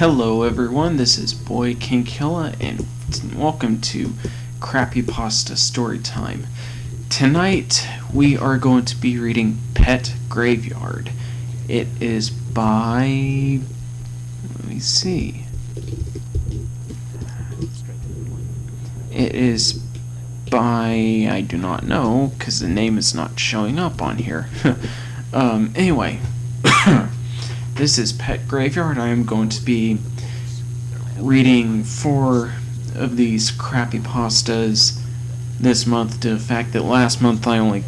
Hello everyone, this is Boy King Killa, and welcome to Crappypasta Storytime. Tonight we are going to be reading Pet Graveyard. It is by... let me see. It is by... I do not know, because the name is not showing up on here. Anyway... This is Pet Graveyard. I am going to be reading 4 of these crappypastas this month, to the fact that last month I only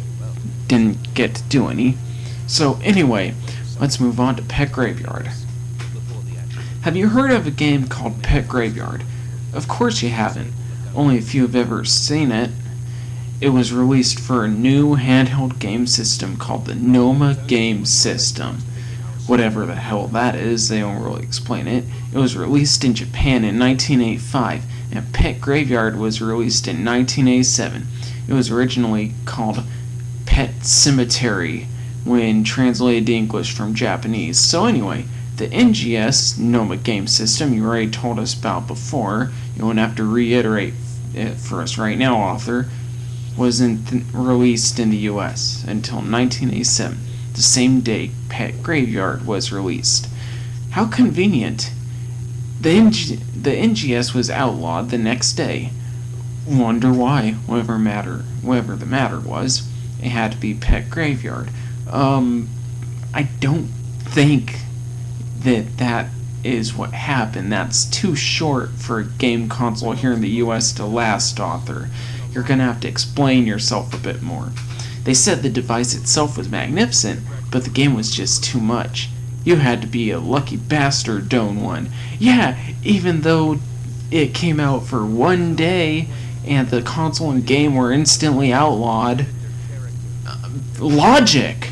didn't get to do any. So anyway, let's move on to Pet Graveyard. Have you heard of a game called Pet Graveyard? Of course you haven't. Only a few have ever seen it. It was released for a new handheld game system called the Noma Game System. Whatever the hell that is, they don't really explain it. It was released in Japan in 1985, and Pet Graveyard was released in 1987. It was originally called Pet Cemetery when translated to English from Japanese. So anyway, the NGS, Noma Game System, you already told us about before. You won't have to reiterate it for us right now, author. Wasn't released in the US until 1987. The same day Pet Graveyard was released. How convenient. The NGS was outlawed the next day. Wonder why, whatever the matter was, it had to be Pet Graveyard. I don't think that is what happened. That's too short for a game console here in the US to last, author. You're gonna have to explain yourself a bit more. They said the device itself was magnificent, but the game was just too much. You had to be a lucky bastard to own one. Yeah, even though it came out for one day and the console and game were instantly outlawed. Logic!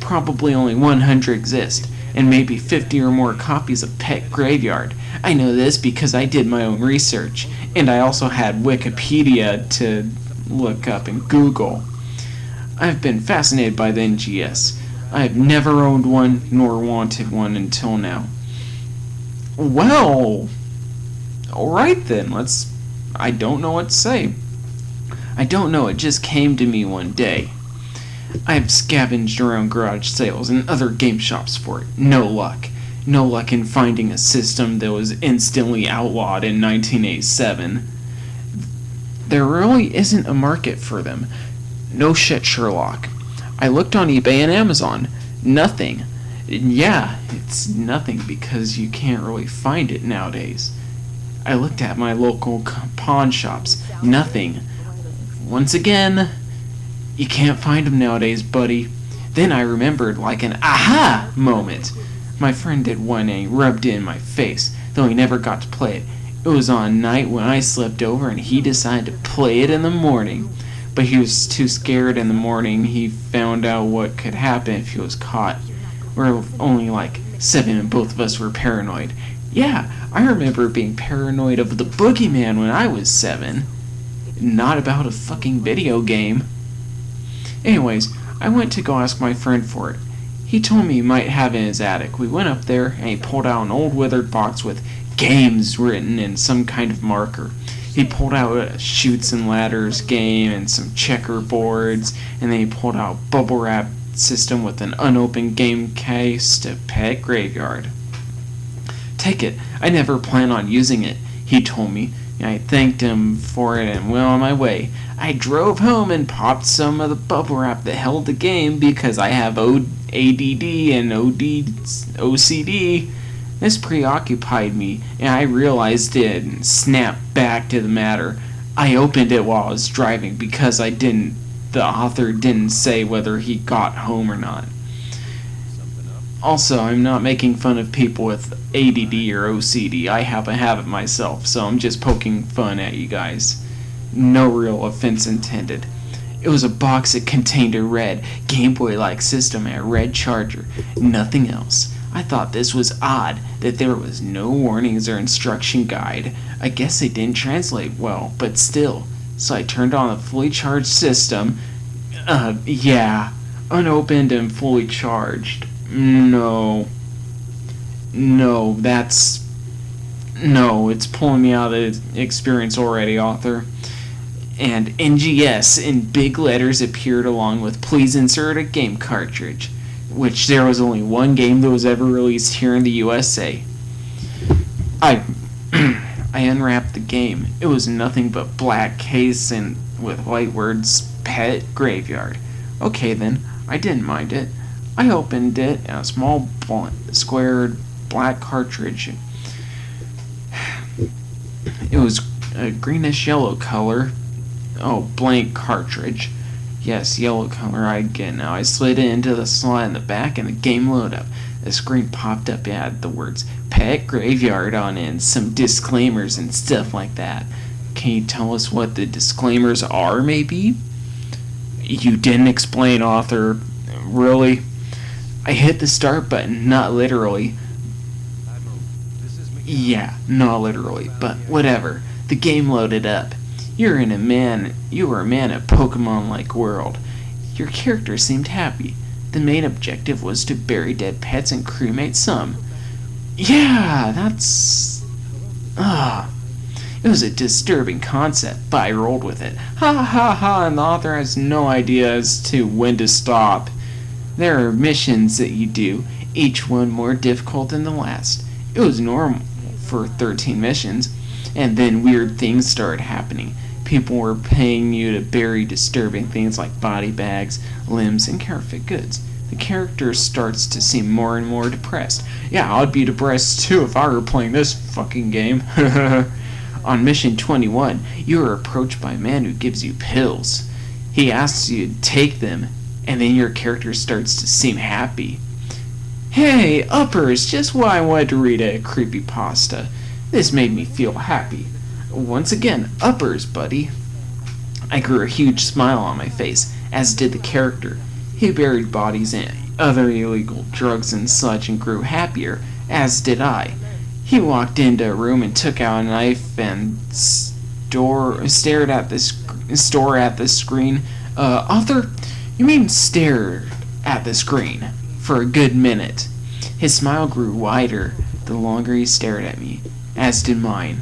Probably only 100 exist, and maybe 50 or more copies of Pet Graveyard. I know this because I did my own research, and I also had Wikipedia to look up and Google. I've been fascinated by the NGS. I have never owned one nor wanted one until now. Well, alright then, I don't know what to say. I don't know, it just came to me one day. I have scavenged around garage sales and other game shops for it. No luck. No luck in finding a system that was instantly outlawed in 1987. There really isn't a market for them. No shit, Sherlock. I looked on eBay and Amazon. Nothing. Yeah, it's nothing because you can't really find it nowadays. I looked at my local pawn shops. Nothing. Once again, you can't find them nowadays, buddy. Then I remembered like an aha moment. My friend did one and he rubbed it in my face, though he never got to play it. It was on a night when I slept over and he decided to play it in the morning. But he was too scared in the morning. He found out what could happen if he was caught. We were only like 7 and both of us were paranoid. Yeah, I remember being paranoid of the boogeyman when I was 7. Not about a fucking video game. Anyways, I went to go ask my friend for it. He told me he might have it in his attic. We went up there and he pulled out an old withered box with games written in some kind of marker. He pulled out a Chutes and Ladders game and some checkerboards, and then he pulled out a bubble wrap system with an unopened game case to Pet Graveyard. Take it. I never plan on using it, he told me. And I thanked him for it and went on my way. I drove home and popped some of the bubble wrap that held the game because I have ADD and OCD. This preoccupied me, and I realized it and snapped back to the matter. I opened it while I was driving because the author didn't say whether he got home or not. Also, I'm not making fun of people with ADD or OCD. I happen to have it myself, so I'm just poking fun at you guys. No real offense intended. It was a box that contained a red Game Boy-like system and a red charger. Nothing else. I thought this was odd, that there was no warnings or instruction guide. I guess they didn't translate well, but still. So I turned on the fully charged system. Yeah, unopened and fully charged. No, that's No, it's pulling me out of the experience already, author. And NGS in big letters appeared along with please insert a game cartridge, which there was only one game that was ever released here in the USA. I I unwrapped the game. It was nothing but black case and with white words pet graveyard. Okay then, I didn't mind it. I opened it and a small squared black cartridge. It was a greenish yellow color. Oh, blank cartridge. Yes, yellow color, I get now. I slid it into the slot in the back and the game loaded up. The screen popped up and had the words Pet Graveyard on it and some disclaimers and stuff like that. Can you tell us what the disclaimers are, maybe? You didn't explain, author. Really? I hit the start button, not literally. Yeah, not literally, but whatever. The game loaded up. You were a man in a Pokemon-like world. Your character seemed happy. The main objective was to bury dead pets and cremate some. Yeah, that's... It was a disturbing concept, but I rolled with it. Ha ha ha, and the author has no idea as to when to stop. There are missions that you do, each one more difficult than the last. It was normal for 13 missions, and then weird things started happening. People were paying you to bury disturbing things like body bags, limbs, and counterfeit goods. The character starts to seem more and more depressed. Yeah, I'd be depressed too if I were playing this fucking game. On mission 21, you are approached by a man who gives you pills. He asks you to take them, and then your character starts to seem happy. Hey, uppers, just why I wanted to read a creepypasta. This made me feel happy. Once again, uppers, buddy. I grew a huge smile on my face, as did the character. He buried bodies and other illegal drugs and such and grew happier, as did I. He walked into a room and took out a knife and stared at the screen. Author, you mean stare at the screen for a good minute. His smile grew wider the longer he stared at me, as did mine.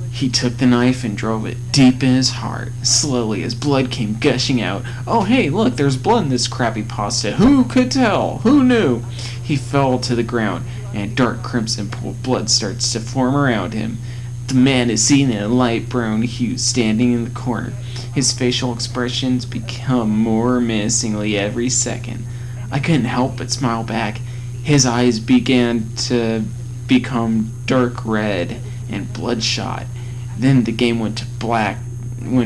He took the knife and drove it deep in his heart. Slowly, as blood came gushing out. Oh, hey, look, there's blood in this crappy pasta. Who could tell? Who knew? He fell to the ground, and a dark crimson pool of blood starts to form around him. The man is seen in a light brown hue, standing in the corner. His facial expressions become more menacingly every second. I couldn't help but smile back. His eyes began to become dark red and bloodshot. Then the game went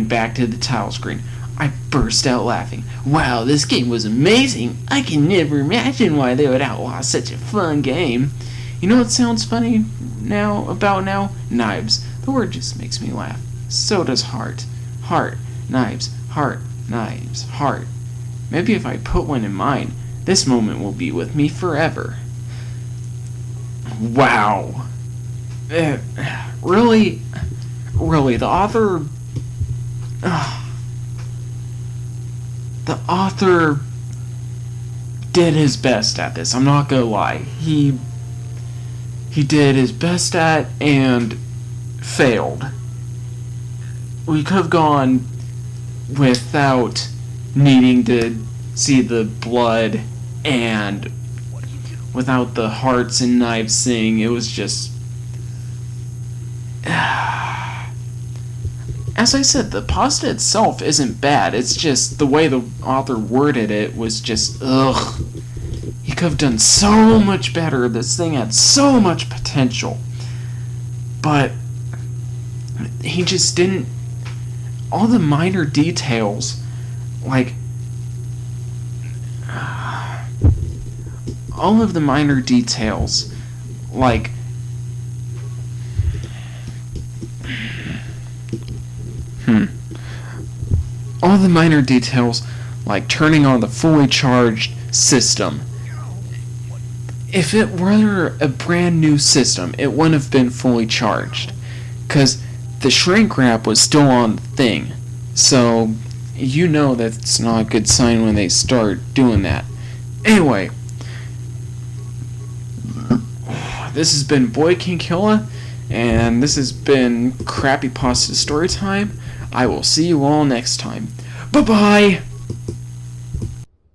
back to the title screen. I burst out laughing. Wow, this game was amazing. I can never imagine why they would outlaw such a fun game. You know what sounds funny now? Knives. The word just makes me laugh. So does heart. Heart, knives, heart, knives, heart. Maybe if I put one in mine, this moment will be with me forever. Wow. Really, the author did his best at this. I'm not gonna lie. He did his best at and failed. We could have gone without needing to see the blood and without the hearts and knives thing. It was just... As I said, the pasta itself isn't bad. It's just the way the author worded it was just, ugh. He could have done so much better. This thing had so much potential. But he just didn't... All the minor details, like... all of the minor details, like... all the minor details, like turning on the fully charged system. If it were a brand new system, it wouldn't have been fully charged, because the shrink wrap was still on the thing. So, you know that's not a good sign when they start doing that. Anyway, this has been Boy King Killa, And this has been Crappypasta Storytime. I will see you all next time. Bye-bye!